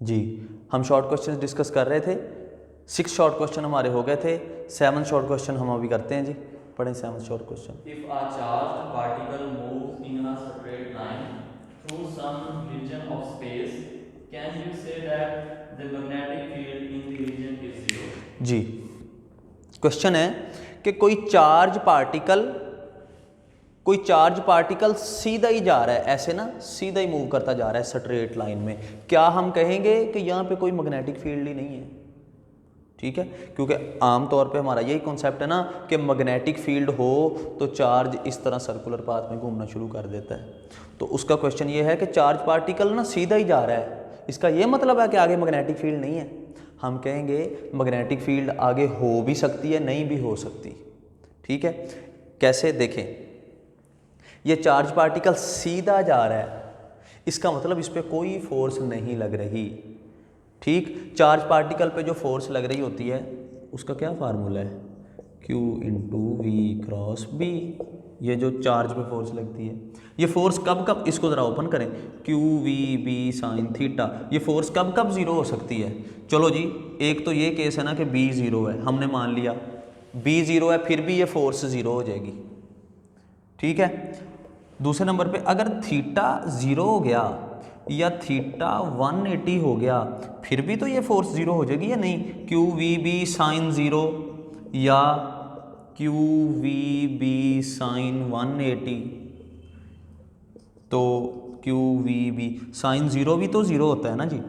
जी, हम short question discuss कर रहे थे। 6 शॉर्ट क्वेश्चन हमारे हो गए थे, 7 शॉर्ट क्वेश्चन हम अभी करते हैं जी। पढ़ें 7 short question. If a charged particle moves in a straight line through some region of space, can you say that the magnetic field in the region is zero? जी, क्वेश्चन है कि कोई charge particle सीधा ही जा रहा है, ऐसे ना सीधा ही मूव करता जा रहा है स्ट्रेट लाइन में, क्या हम कहेंगे कि यहाँ पे कोई मैग्नेटिक फील्ड ही नहीं है? ठीक है, क्योंकि आमतौर पे हमारा यही कॉन्सेप्ट है ना कि मैग्नेटिक फील्ड हो तो चार्ज इस तरह सर्कुलर पाथ में घूमना शुरू कर देता है। तो उसका क्वेश्चन ये है कि चार्ज पार्टिकल ना सीधा ही जा रहा है, इसका ये मतलब है कि आगे मैग्नेटिक फील्ड नहीं है? हम कहेंगे मैग्नेटिक फील्ड आगे हो भी सकती है, नहीं भी हो सकती। ठीक है, कैसे देखें, ये चार्ज पार्टिकल सीधा जा रहा है, इसका मतलब इस पर कोई फोर्स नहीं लग रही। ठीक, चार्ज पार्टिकल पे जो फोर्स लग रही होती है उसका क्या फार्मूला है? Q into v cross b. ये जो चार्ज पे फोर्स लगती है, ये फोर्स कब इसको ज़रा ओपन करें, Q V B sine theta, ये फोर्स कब ज़ीरो हो सकती है? चलो जी, एक तो ये केस है ना कि B ज़ीरो है, हमने मान लिया B ज़ीरो है, फिर भी ये फोर्स ज़ीरो हो जाएगी। ठीक है, दूसरे नंबर पे अगर थीटा ज़ीरो हो गया या थीटा 180 हो गया, फिर भी तो ये फोर्स ज़ीरो हो जाएगी या नहीं? Q v b sine zero या क्यू वी बी साइन 180, तो q v b sine zero भी तो ज़ीरो होता है ना जी,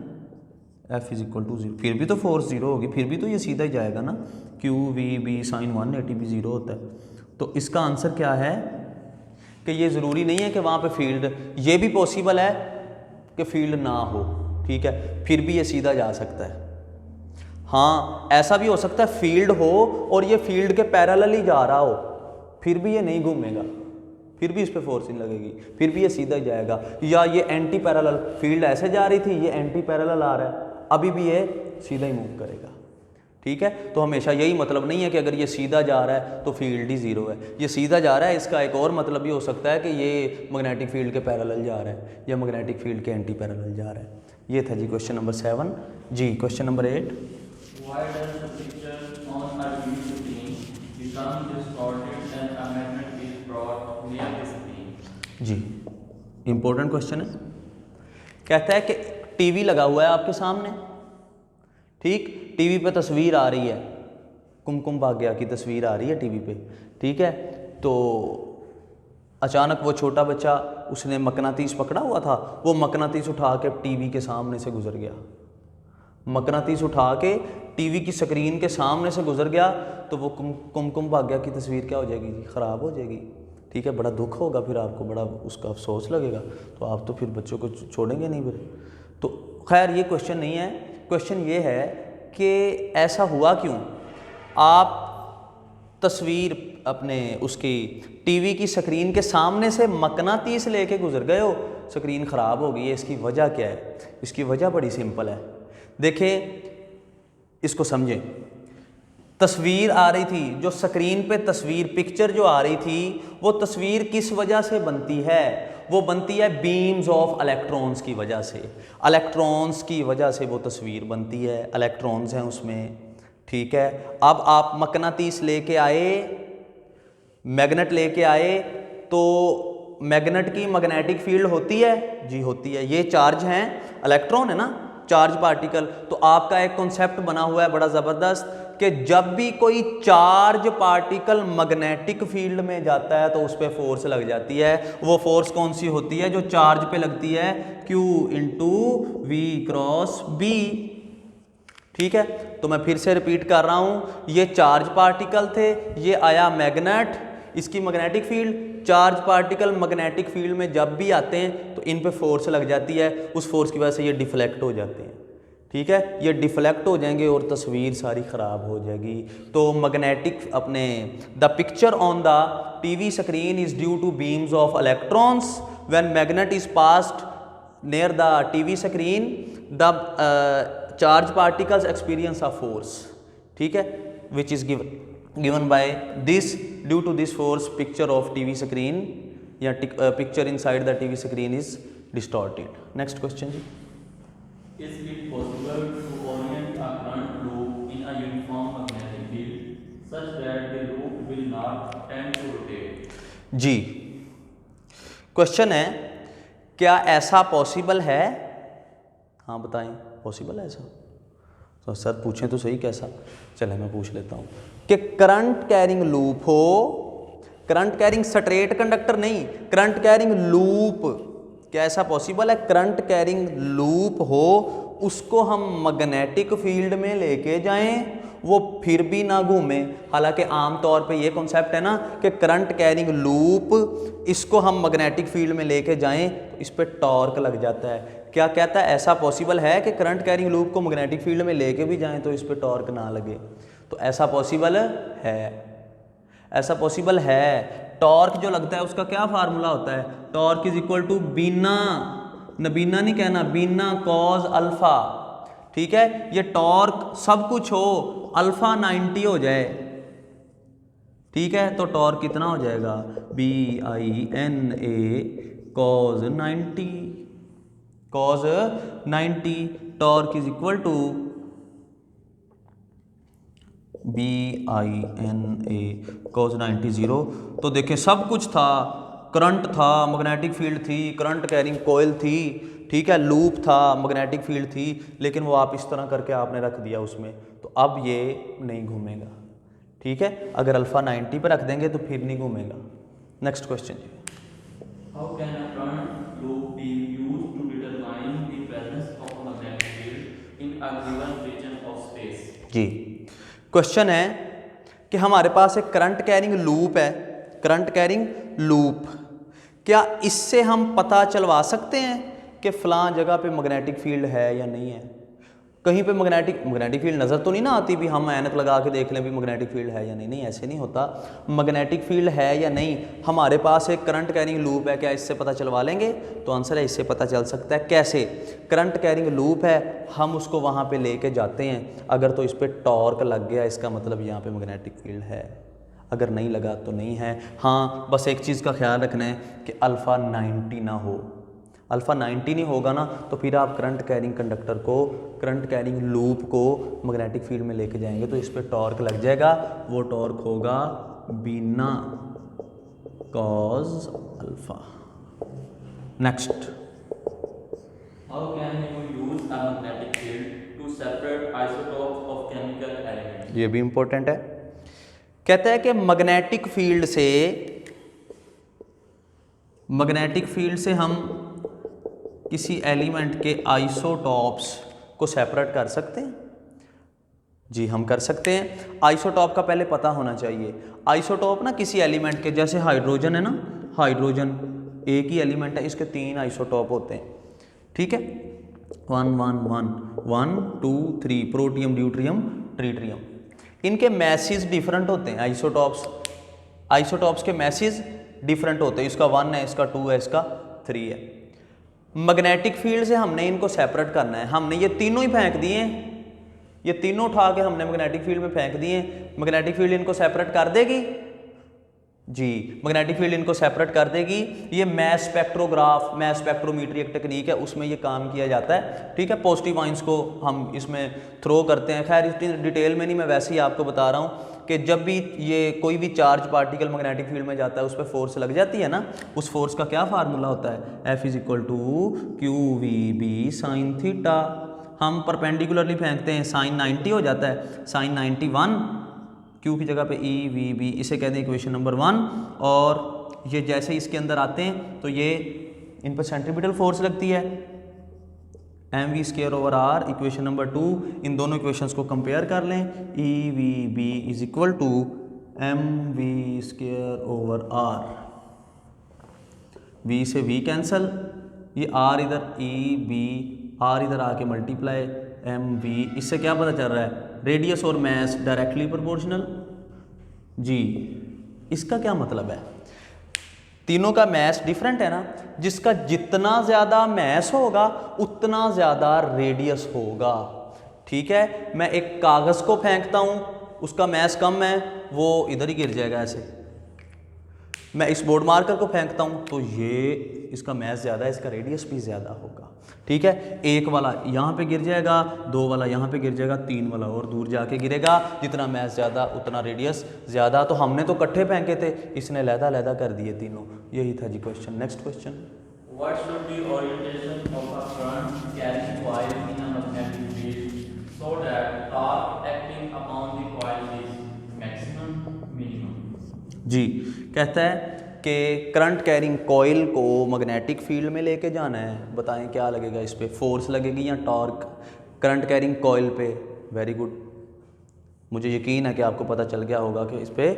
F is equal to zero, फिर भी तो फोर्स ज़ीरो होगी, फिर भी तो ये सीधा ही जाएगा ना, क्यू वी बी साइन 180 भी ज़ीरो होता है। तो इसका आंसर क्या है कि ये ज़रूरी नहीं है कि वहाँ पे फील्ड, ये भी पॉसिबल है कि फील्ड ना हो। ठीक है, फिर भी ये सीधा जा सकता है। हाँ, ऐसा भी हो सकता है फील्ड हो और ये फील्ड के पैरेलल ही जा रहा हो, फिर भी ये नहीं घूमेगा, फिर भी इस पर फोर्स नहीं लगेगी, फिर भी ये सीधा ही जाएगा। या ये एंटी पैरेलल, फील्ड ऐसे जा रही थी, ये एंटी पैरेलल आ रहा है, अभी भी ये सीधा ही मूव करेगा। ठीक है, तो हमेशा यही मतलब नहीं है कि अगर ये सीधा जा रहा है तो फील्ड ही ज़ीरो है। ये सीधा जा रहा है, इसका एक और मतलब भी हो सकता है कि ये मैग्नेटिक फील्ड के पैरेलल जा रहा है या मैग्नेटिक फील्ड के एंटी पैरेलल जा रहा है। ये था जी क्वेश्चन नंबर 7। जी, question number 8। Why does the picture on a TV screen become distorted when a magnet is brought near the screen? जी, इम्पोर्टेंट क्वेश्चन है। कहता है कि टीवी लगा हुआ है आपके सामने, ठीक, टीवी पे तस्वीर आ रही है, कुमकुम भाग्य की तस्वीर आ रही है टीवी पे। ठीक है, तो अचानक वो छोटा बच्चा, उसने मकनातीस पकड़ा हुआ था, वो मकनातीस उठा के टीवी के सामने से गुजर गया, मकनातीस उठा के टीवी की स्क्रीन के सामने से गुजर गया, तो वो कुमकुम भाग्य की तस्वीर क्या हो जाएगी जी? ख़राब हो जाएगी। ठीक है, बड़ा दुख होगा, फिर आपको बड़ा उसका अफसोस लगेगा, तो आप तो फिर बच्चों को छोड़ेंगे नहीं फिर। तो खैर ये क्वेश्चन नहीं है, क्वेश्चन ये है कि ऐसा हुआ क्यों? आप तस्वीर अपने उसकी टीवी की स्क्रीन के सामने से मकनातीस लेके गुजर गए हो, स्क्रीन ख़राब हो गई है, इसकी वजह क्या है? इसकी वजह बड़ी सिंपल है, देखें, इसको समझें। तस्वीर आ रही थी, जो स्क्रीन पे तस्वीर पिक्चर जो आ रही थी, वो तस्वीर किस वजह से बनती है? वो बनती है बीम्स ऑफ इलेक्ट्रॉन्स की वजह से। इलेक्ट्रॉन्स की वजह से वो तस्वीर बनती है, इलेक्ट्रॉन्स हैं उसमें। ठीक है, अब आप मकनातीस लेके आए, मैग्नेट लेके आए, तो मैग्नेट की मैग्नेटिक फील्ड होती है जी, होती है। ये चार्ज हैं, इलेक्ट्रॉन है ना, चार्ज पार्टिकल। तो आपका एक कॉन्सेप्ट बना हुआ है बड़ा ज़बरदस्त कि जब भी कोई चार्ज पार्टिकल मैग्नेटिक फील्ड में जाता है तो उस पर फोर्स लग जाती है। वो फोर्स कौन सी होती है? जो चार्ज पे लगती है, Q into v cross b. ठीक है, तो मैं फिर से रिपीट कर रहा हूँ, ये चार्ज पार्टिकल थे, ये आया मैग्नेट, इसकी magnetic field, charge particle magnetic field में जब भी आते हैं तो इन पे फोर्स लग जाती है, उस फोर्स की वजह से ये डिफ्लेक्ट हो जाते हैं। ठीक है, ये डिफ्लेक्ट हो जाएंगे और तस्वीर सारी ख़राब हो जाएगी। तो मैग्नेटिक अपने the picture on the TV screen is due to beams of electrons when magnet is passed near the TV screen, the charge particles experience a force, ठीक है, which is given by this, due to this force picture of TV screen या picture inside the TV screen is distorted. Next question जी। Is it possible to orient a current loop in a uniform magnetic field such that the loop will not tend to rotate? जी, question है क्या ऐसा possible है? हाँ बताएं, possible है ऐसा? तो सर पूछें तो सही कैसा। चले मैं पूछ लेता हूँ कि करंट कैरिंग लूप हो, करंट कैरिंग स्ट्रेट कंडक्टर नहीं, करंट कैरिंग लूप, क्या ऐसा पॉसिबल है? करंट कैरिंग लूप हो, उसको हम मैग्नेटिक फील्ड में लेके जाएं, वो फिर भी ना घूमे। हालांकि आमतौर पे ये कॉन्सेप्ट है ना कि करंट कैरिंग लूप, इसको हम मैग्नेटिक फील्ड में लेके जाएं तो इस पर टॉर्क लग जाता है। क्या कहता है? ऐसा पॉसिबल है कि करंट कैरिंग लूप को मैग्नेटिक फील्ड में लेके भी जाएं तो इस पर टॉर्क ना लगे? तो ऐसा पॉसिबल है, ऐसा पॉसिबल है। टॉर्क जो लगता है उसका क्या फार्मूला होता है? टॉर्क इज इक्वल टू बीना, नबीना नहीं कहना, बीना कॉज अल्फा। ठीक है, ये टॉर्क सब कुछ हो, अल्फा 90 हो जाए, ठीक है, तो टॉर्क कितना हो जाएगा? BINA cos 90, cos 90, torque is equal to BINA cos 90 0। तो देखिए सब कुछ था, करंट था, मैग्नेटिक फील्ड थी, करंट कैरिंग कोयल थी, ठीक है, लूप था, मैग्नेटिक फील्ड थी, लेकिन वो आप इस तरह करके आपने रख दिया उसमें, तो अब ये नहीं घूमेगा। ठीक है, अगर अल्फा 90 पर रख देंगे तो फिर नहीं घूमेगा। नेक्स्ट क्वेश्चन जी। How can a current loop be used to determine the presence of a magnetic field in a given region of space? जी, क्वेश्चन है कि हमारे पास एक करंट कैरिंग लूप है, करंट कैरिंग लूप, क्या इससे हम पता चलवा सकते हैं कि फलां जगह पे मैग्नेटिक फील्ड है या नहीं है? कहीं पे मैग्नेटिक फील्ड नज़र तो नहीं ना आती भी हम ऐनक लगा के देख लें भी मैग्नेटिक फील्ड है या नहीं? नहीं, ऐसे नहीं होता। मैग्नेटिक फील्ड है या नहीं, हमारे पास एक करंट कैरिंग लूप है, क्या इससे पता चलवा लेंगे? तो आंसर है इससे पता चल सकता है। कैसे? करंट कैरिंग लूप है, हम उसको वहाँ पे लेके जाते हैं, अगर तो इस पर टॉर्क लग गया इसका मतलब यहाँ पे मैग्नेटिक फील्ड है, अगर नहीं लगा तो नहीं है। हाँ, बस एक चीज़ का ख्याल रखना है कि अल्फ़ा 90 ना हो। अल्फ़ा 90 नहीं होगा ना तो फिर आप करंट कैरिंग कंडक्टर को, करंट कैरिंग लूप को मैग्नेटिक फील्ड में लेके जाएंगे तो इस पर टॉर्क लग जाएगा, वो टॉर्क होगा बीना cos alpha. Next, How can you use a magnetic field to separate isotopes of chemical elements? ये भी इंपॉर्टेंट है। कहता है कि मैग्नेटिक फील्ड से हम किसी एलिमेंट के आइसोटॉप्स को सेपरेट कर सकते हैं। जी, हम कर सकते हैं। आइसोटॉप का पहले पता होना चाहिए। आइसोटॉप ना किसी एलिमेंट के, जैसे हाइड्रोजन है ना, हाइड्रोजन एक ही एलिमेंट है, इसके 3 आइसोटॉप होते हैं। ठीक है, 1 1 1 1 2 3, प्रोटियम, ड्यूट्रियम, ट्रीटियम। इनके मैसेज डिफरेंट होते हैं। आइसोटॉप्स के मैसेज डिफरेंट होते हैं, इसका 1 है, इसका 2 है, इसका 3 है। मैग्नेटिक फील्ड से हमने इनको सेपरेट करना है। हमने ये तीनों ही फेंक दिए, ये तीनों उठा के हमने मैग्नेटिक फील्ड में फेंक दिए। मैग्नेटिक फील्ड इनको सेपरेट कर देगी। जी, मैग्नेटिक फील्ड इनको सेपरेट कर देगी। ये मैस स्पेक्ट्रोग्राफ, मैस स्पेक्ट्रोमीट्री एक टेक्निक है, उसमें ये काम किया जाता है। ठीक है, पॉजिटिव आयंस को हम इसमें थ्रो करते हैं। खैर इतनी डिटेल में नहीं, मैं वैसे ही आपको बता रहा हूँ कि जब भी ये कोई भी चार्ज पार्टिकल मैग्नेटिक फील्ड में जाता है उस पर फोर्स लग जाती है ना, उस फोर्स का क्या फार्मूला होता है? F is equal to QVB sine theta. हम परपेंडिकुलरली फेंकते हैं, साइन 90 हो जाता है, साइन 91, Q की जगह पे EVB, इसे कहते हैं इक्वेशन नंबर 1। और ये जैसे इसके अंदर आते हैं तो ये इन पर सेंट्रीपिटल फोर्स लगती है, mv²/r, इक्वेशन नंबर 2। इन दोनों इक्वेशंस को कंपेयर कर लें, EVB is equal to mv²/r, v से v कैंसल, ये r इधर, EB, r इधर आके मल्टीप्लाई mv। इससे क्या पता चल रहा है? रेडियस और मैस डायरेक्टली प्रोपोर्शनल। जी, इसका क्या मतलब है? तीनों का मैस डिफरेंट है ना, जिसका जितना ज़्यादा मैस होगा उतना ज़्यादा रेडियस होगा। ठीक है, मैं एक कागज़ को फेंकता हूँ, उसका मैस कम है, वो इधर ही गिर जाएगा ऐसे। मैं इस बोर्ड मार्कर को फेंकता हूँ तो ये इसका मैथ ज़्यादा है, इसका रेडियस भी ज़्यादा होगा, ठीक है। 1 वाला यहाँ पे गिर जाएगा, 2 वाला यहाँ पे गिर जाएगा, 3 वाला और दूर जाके गिरेगा। जितना मैथ ज़्यादा उतना रेडियस ज़्यादा। तो हमने तो इकट्ठे फेंके थे, इसने लहदा कर दिए तीनों। यही था जी question. Next question, What should be orientation of a current carrying coil in a magnetic field so that torque acting upon the coil is maximum, minimum? जी कहता है कि करंट कैरिंग कॉइल को मैग्नेटिक फील्ड में लेके जाना है। बताएं क्या लगेगा इस पे, फोर्स लगेगी या टॉर्क? करंट कैरिंग कॉइल पे, वेरी गुड, मुझे यकीन है कि आपको पता चल गया होगा कि इस पे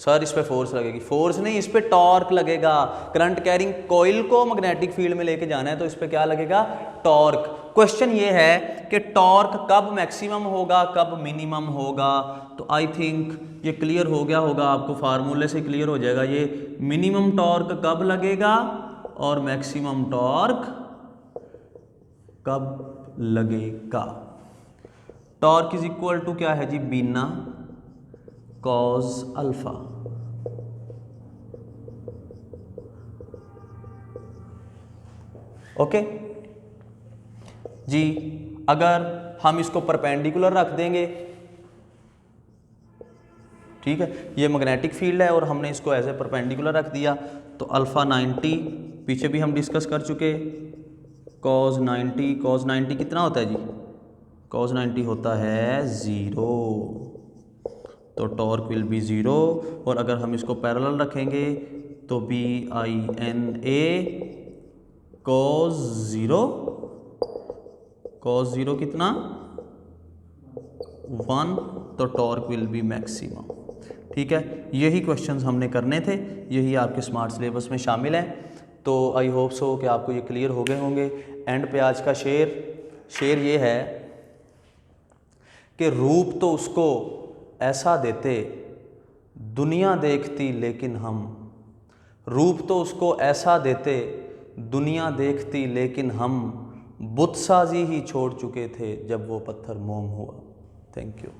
सर इस पे फोर्स लगेगी। फोर्स नहीं, इस पे टॉर्क लगेगा। करंट कैरिंग कॉइल को मैग्नेटिक फील्ड में लेके जाना है तो इस पे क्या लगेगा, टॉर्क। क्वेश्चन ये है कि टॉर्क कब मैक्सिमम होगा, कब मिनिमम होगा। तो आई थिंक ये क्लियर हो गया होगा आपको, फार्मूले से क्लियर हो जाएगा ये। मिनिमम टॉर्क कब लगेगा और मैक्सिमम टॉर्क कब लगेगा। टॉर्क इज इक्वल टू क्या है जी, बीना कॉस अल्फा। ओके जी, अगर हम इसको परपेंडिकुलर रख देंगे, ठीक है, ये मैग्नेटिक फील्ड है और हमने इसको एज ए परपेंडिकुलर रख दिया तो अल्फा 90, पीछे भी हम डिस्कस कर चुके, कॉस 90, कॉस 90 कितना होता है जी, कॉस 90 होता है 0, तो टॉर्क विल बी 0। और अगर हम इसको पैरेलल रखेंगे तो BINA कॉस 0, कॉस 0 कितना 1, तो टॉर्क विल बी मैक्सिमम। ठीक है, यही क्वेश्चंस हमने करने थे, यही आपके स्मार्ट सिलेबस में शामिल हैं। तो आई होप सो कि आपको ये क्लियर हो गए होंगे। एंड पे आज का शेर ये है कि रूप तो उसको ऐसा देते दुनिया देखती लेकिन हम, रूप तो उसको ऐसा देते दुनिया देखती लेकिन हम बुतसाजी ही छोड़ चुके थे जब वो पत्थर मोम हुआ। Thank you.